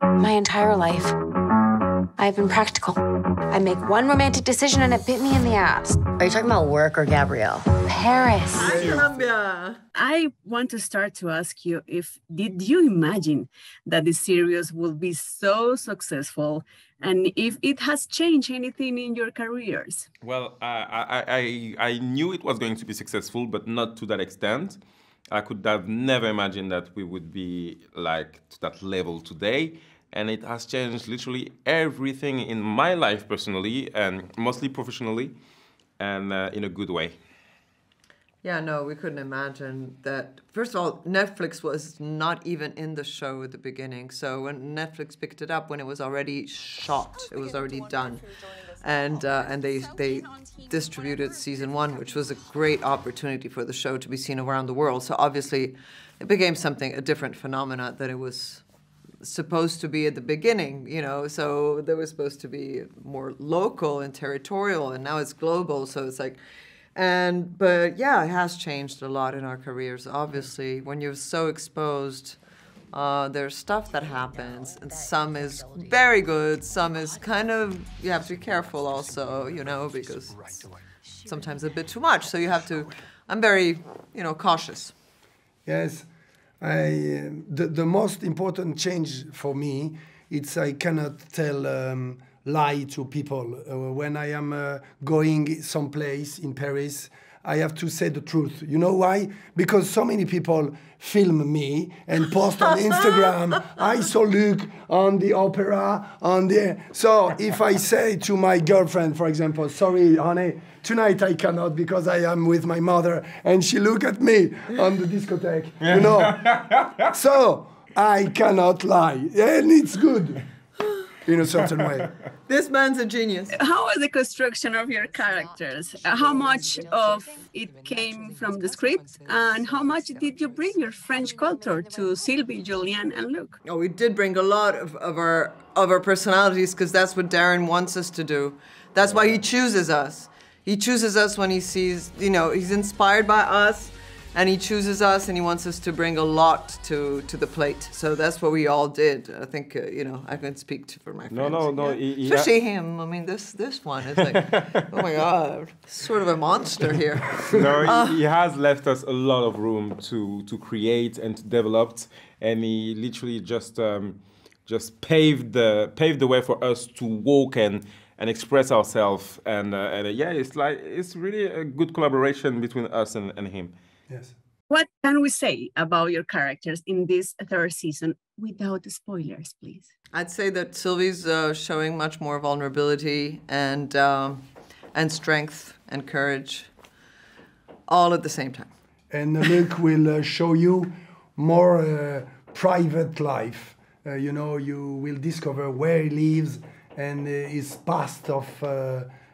My entire life, I've been practical. I make one romantic decision and it bit me in the ass. Are you talking about work or Gabrielle? Paris. Hi, Colombia. I want to start to ask you did you imagine that the series will be so successful, and if it has changed anything in your careers? Well, I knew it was going to be successful, but not to that extent. I could have never imagined that we would be like to that level today. And it has changed literally everything in my life personally and mostly professionally, and in a good way. Yeah, no, we couldn't imagine that. First of all, Netflix was not even in the show at the beginning. So when Netflix picked it up, when it was already shot, it was already done. And they distributed season 1, which was a great opportunity for the show to be seen around the world. So obviously, it became a different phenomena than it was supposed to be at the beginning, you know, so they were supposed to be more local and territorial, and now it's global, so it's like, but yeah, it has changed a lot in our careers. Obviously, when you're so exposed, there's stuff that happens, and some is very good, some is kind of, you have to be careful also, you know, because it's sometimes a bit too much, so you have to, I'm very, you know, cautious. Yes. The most important change for me, it's I cannot tell lie to people. When I am going someplace in Paris, I have to say the truth. You know why? Because so many people film me and post on Instagram, I saw Luc on the opera, So if I say to my girlfriend, for example, sorry, honey, tonight I cannot because I am with my mother, and she look at me on the discotheque, you know. So I cannot lie, and it's good in a certain way. This man's a genius. How was the construction of your characters? How much of it came from the script, and how much did you bring your French culture to Sylvie, Julien, and Luc? Oh, we did bring a lot of our personalities, because that's what Darren wants us to do. That's why he chooses us. He chooses us when he sees, you know, he's inspired by us, and he chooses us, and he wants us to bring a lot to the plate. So that's what we all did. I think, you know, I can speak for my friends. No. Yeah. Especially him. I mean, this one is like, oh my God, sort of a monster here. No, he has left us a lot of room to create and to develop, and he literally just paved the way for us to walk and express ourselves, and yeah, it's really a good collaboration between us and him. Yes. What can we say about your characters in this 3rd season without spoilers, please? I'd say that Sylvie's showing much more vulnerability and strength and courage, all at the same time. And Luc will show you more private life. You know, you will discover where he lives and his past of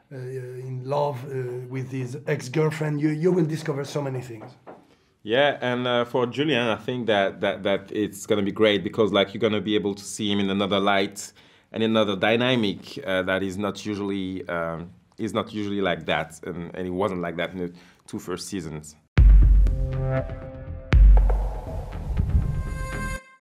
in love with his ex-girlfriend. You will discover so many things. Yeah, and for Julien, I think that it's gonna be great, because like you're gonna be able to see him in another light and another dynamic that is not usually like that, and he wasn't like that in the 2 first seasons.